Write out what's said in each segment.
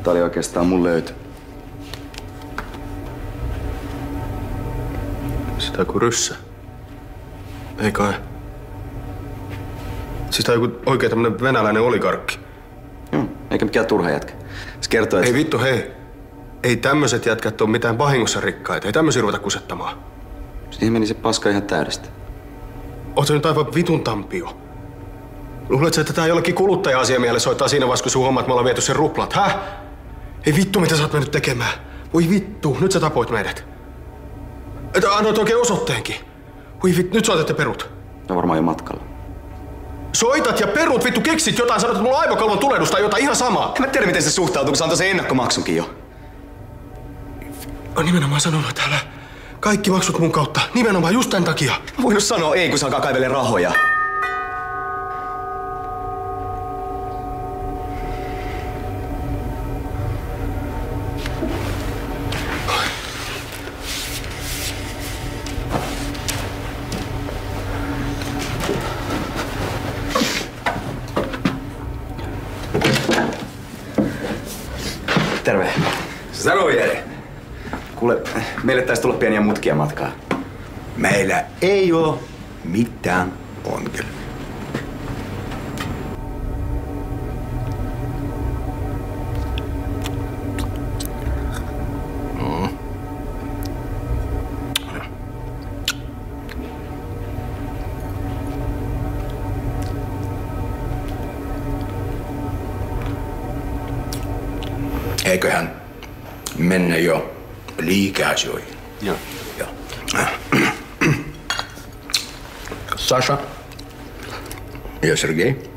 Tää oli oikeastaan mun löytö. Sitä joku ryssä. Ei kai. Siis tää on joku oikein tämmönen venäläinen oligarkki. Joo, eikä mikään turha jätkä. Se kertoo, että... Ei vittu, hei. Ei tämmöiset jätkät ole mitään vahingossa rikkaita. Ei tämmöisiä ruveta kusettamaan. Siihen meni se paska ihan täydestä. Oot sä nyt aivan vitun tampio? Luulet sä, että tää jollekin kuluttaja-asiamiehelle soittaa siinä vaiheessa, kun sun hommat me ollaan viety sen ruplat, häh? Ei vittu, mitä sä oot mennyt tekemään. Voi vittu, nyt sä tapoit meidät. Että annoit oikein osoitteenkin. Voi vittu, nyt soitatte perut. No varmaan jo matkalla. Soitat ja perut, vittu, keksit jotain, sanot, että mulla on aivokalvon tulehdus tai jotain, ihan samaa. En mä tiedä, miten se suhtautuu, kun se antoi sen ennakkomaksunkin jo. On nimenomaan sanonut täällä. Kaikki maksut mun kautta. Nimenomaan just tän takia. Mä voinut sanoa ei, kun se alkaa kaivele rahoja. Terve. Sano, Jere. Kuule, meille taisi tulla pieniä mutkia matkaa. Meillä ei oo mitään ongelmia. Eiköhän mennä jo liike-asioihin. Joo. Sasha ja Sergei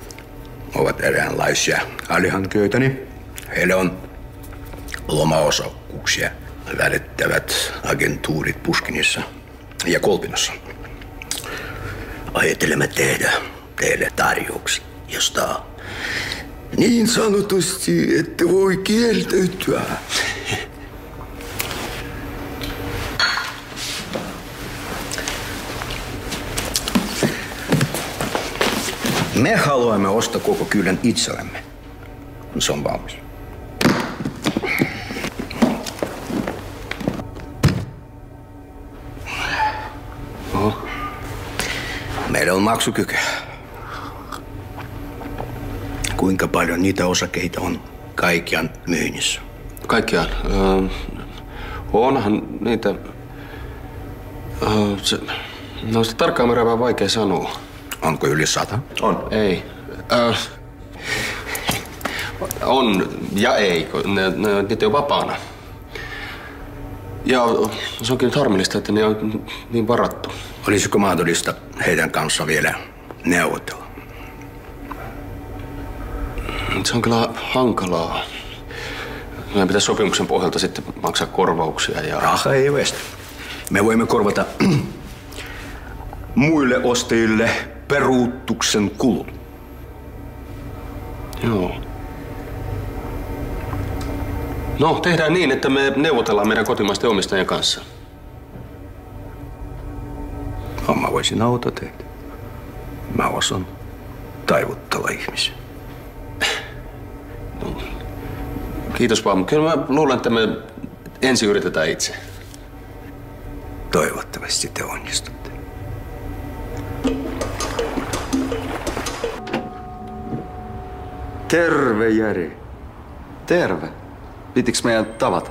ovat eräänlaisia alihankkijoitani. Heillä on lomaosakkuuksia välittävät agentuurit Puskinissa ja Kolpinossa. Ajattelemme tehdä teille tarjouksia, josta niin sanotusti, että voi kieltäytyä. Me haluamme ostaa koko kylän itsellemme. Se on valmis. Oho. Meillä on maksukyky. Kuinka paljon niitä osakkeita on kaikkiaan myynnissä? Kaikkiaan. Onhan niitä... No sitä tarkkaan määrää vähän vaikea sanoa. Onko yli 100? On. Ei. On ja ei, kun niitä on vapaana. Ja se onkin nyt harmillista, että ne on niin varattu. Olisiko mahdollista heidän kanssa vielä neuvotella? Se on kyllä hankalaa. Meidän pitäisi sopimuksen pohjalta sitten maksaa korvauksia ja... Raha ei ole este. Me voimme korvata muille ostajille peruutuksen kulut. Joo. No, tehdään niin, että me neuvotellaan meidän kotimaisten omistajien kanssa. Mä voisin auttaa teitä. Mä osaan taivuttava ihmisiä. No, kiitos vaan, mutta kyllä mä luulen, että me ensin yritetään itse. Toivottavasti te onnistutte. Terve, Jari. Terve. Pitiks meidän tavata?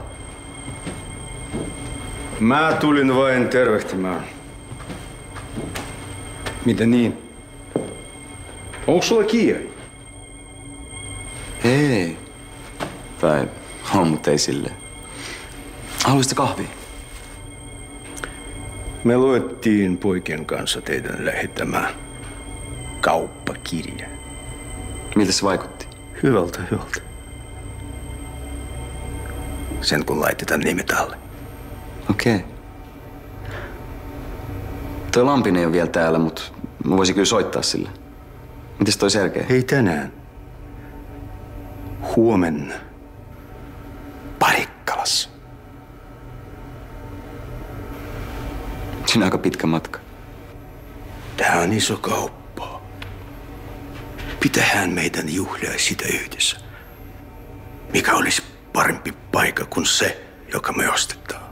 Mä tulin vain tervehtimään. Mitä niin? Onko sulla kiire? Ei. Tai on, mutta ei silleen. Haluaisitko kahvia? Me luettiin poikien kanssa teidän lähettämää kauppakirja. Miltä se vaikutti? Hyvältä. Sen kun laitetaan nimet alle. Okei. Toi Lampinen ei ole vielä täällä, mutta mä voisin kyllä soittaa sille. Mites toi Sergei? Ei tänään. Huomenna. Parikkalassa. Siinä on aika pitkä matka. Tää on iso kauppa. Pitähän meidän juhlia sitä yhdessä. Mikä olisi parempi paikka kuin se, joka me ostetaan.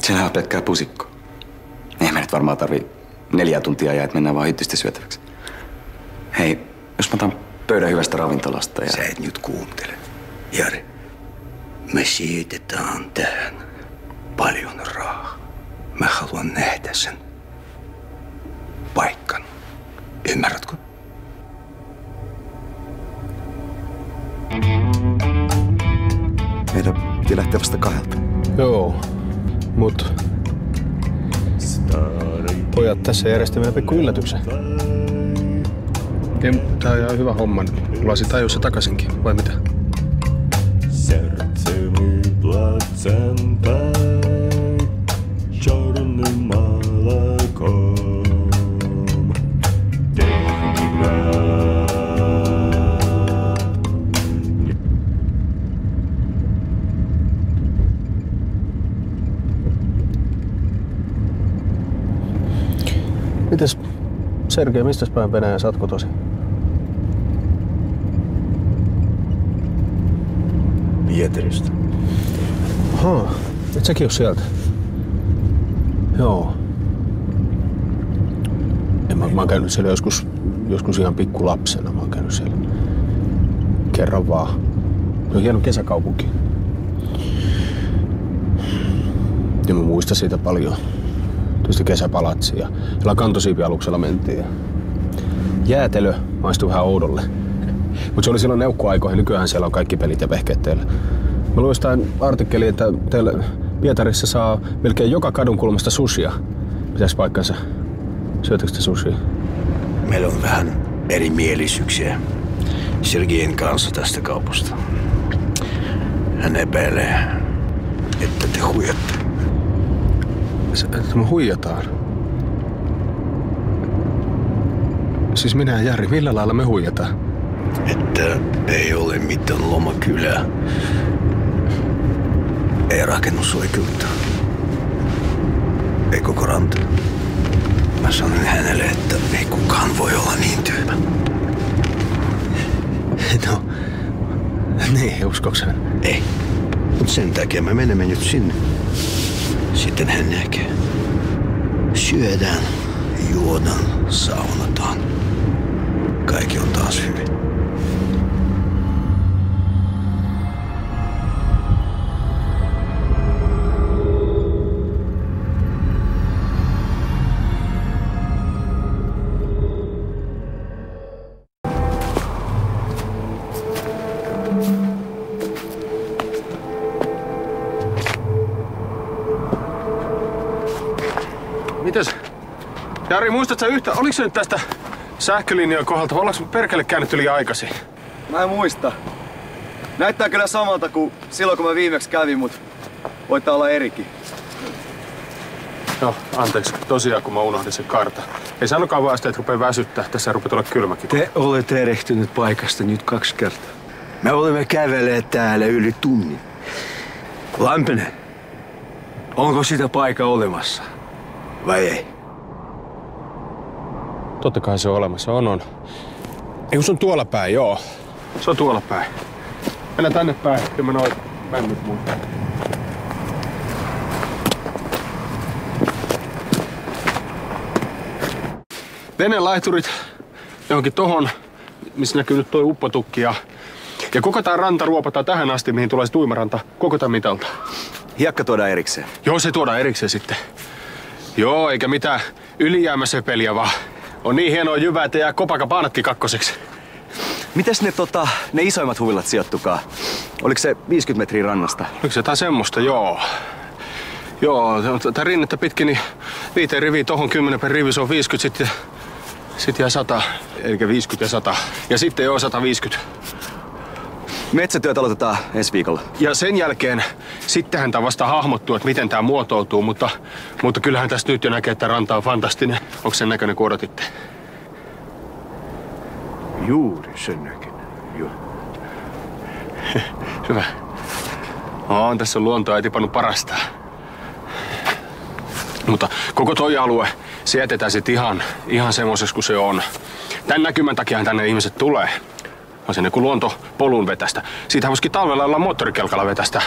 Sehän on pelkkää pusikko. Eihän me nyt varmaan tarvii 4 tuntia ajaa, että mennään vaan hyttystä syötäväksi. Hei, jos mä otan pöydän hyvästä ravintolasta ja... Sä et nyt kuuntele. Jari, me sijoitetaan tähän paljon rahaa. Mä haluan nähdä sen paikan. Ymmärrätkö? Meidän piti lähteä vasta 2. Joo, mut pojat tässä järjesti meille pikku yllätyksen. Tää on ihan hyvä homma. Mulla olisi tajussa takaisinkin, vai mitä? Serce mój placenta, czarnym malakom. Mites, Sergei, mistäs päin Venäjä sä oot kotoisin? Pietarista. Ahaa, et säkin oo sieltä? Joo. Mä oon käynyt siellä joskus ihan pikkulapsena. Mä oon käynyt siellä kerran vaan. Se on hieno kesäkaupunki. Ja mä muistan siitä paljon. Tietysti kesäpalatsi ja kantosiipialuksella mentiin. Jäätelö maistui vähän oudolle. Mutta se oli silloin neukkuaikoihin. Nykyään siellä on kaikki pelit ja vehkeet teillä. Mä luin jostain artikkeliin, että teillä Pietarissa saa melkein joka kadun kulmasta sushia. Pitäis paikkansa? Syötäkö te sushia? Meillä on vähän erimielisyyksiä Sergein kanssa tästä kaupasta. Hän epäilee, että te huijatte. Että me huijataan? Siis minä ja Jari, millä lailla me huijataan? Että ei ole mitään lomakylää. Ei rakennusoikeutta. Ei koko ranta. Mä sanoin hänelle, että ei kukaan voi olla niin tyhmä. No, niin, uskoks hän? Ei. Mut sen takia me menemme nyt sinne. Sitten hän näkee. Syödään, juodaan, saunataan. Kaikki on taas hyvin. Mites? Jari, muistatko sä yhtä? Oliko se nyt tästä sähkölinjojen kohdalta vai ollaanko perkele käynyt yli aikaisin? Mä en muista. Näyttää kyllä samalta kuin silloin, kun mä viimeksi kävin, mut voittaa olla erikin. Joo, anteeksi. Tosiaan, kun mä unohdin sen kartan. Ei sanokaan vaan sitä, että rupee väsyttää. Tässä rupeaa olla kylmäkin. Te olette erehtynyt paikasta nyt 2 kertaa. Me olemme kävelleet täällä yli tunnin. Lampinen, onko sitä paikka olemassa? Vai ei? Totta kai se on olemassa. On. Ei kun se on tuolla päin, joo. Se on tuolla päin. Mennään tänne päin. Ja mä noin männyt mun. Veneen laiturit johonkin tohon, missä näkyy nyt toi uppotukki ja koko tää ranta ruopataan tähän asti, mihin tulee se tuimaranta, koko tän mitalta. Hiekka tuodaan erikseen. Joo, se tuodaan erikseen sitten. Joo, eikä mitään ylijäämäsepeliä vaan. On niin hienoa jyvää, että jää kopakapaanatkin kakkoseksi. Mites ne isoimmat huvilat sijoittukaa? Oliko se 50 metriä rannasta? Oliko se jotain semmoista? Joo. Joo, tää rinnettä pitkin, niin 5 riviä tohon 10 per rivi, se on 50, sitten jää 100. Eli 50 ja 100. Ja sitten joo 150. Metsätyöt aloitetaan ensi viikolla. Ja sen jälkeen sittenhän tää vasta hahmottuu, että miten tää muotoutuu, mutta kyllähän tästä nyt jo näkee, että ranta on fantastinen. Onko sen näköinen, kun odotitte? Juuri sen näköinen. Joo. Hyvä. On, tässä on luontoa ei tipannut parastaan. Mutta koko toi alue, se jätetään sit ihan semmoiseksi kuin se on. Tän näkymän takiahan tänne ihmiset tulee. On se niinku luontopolun vetästä. Siitähän voisikin talvella olla moottorikelkalla vetästä.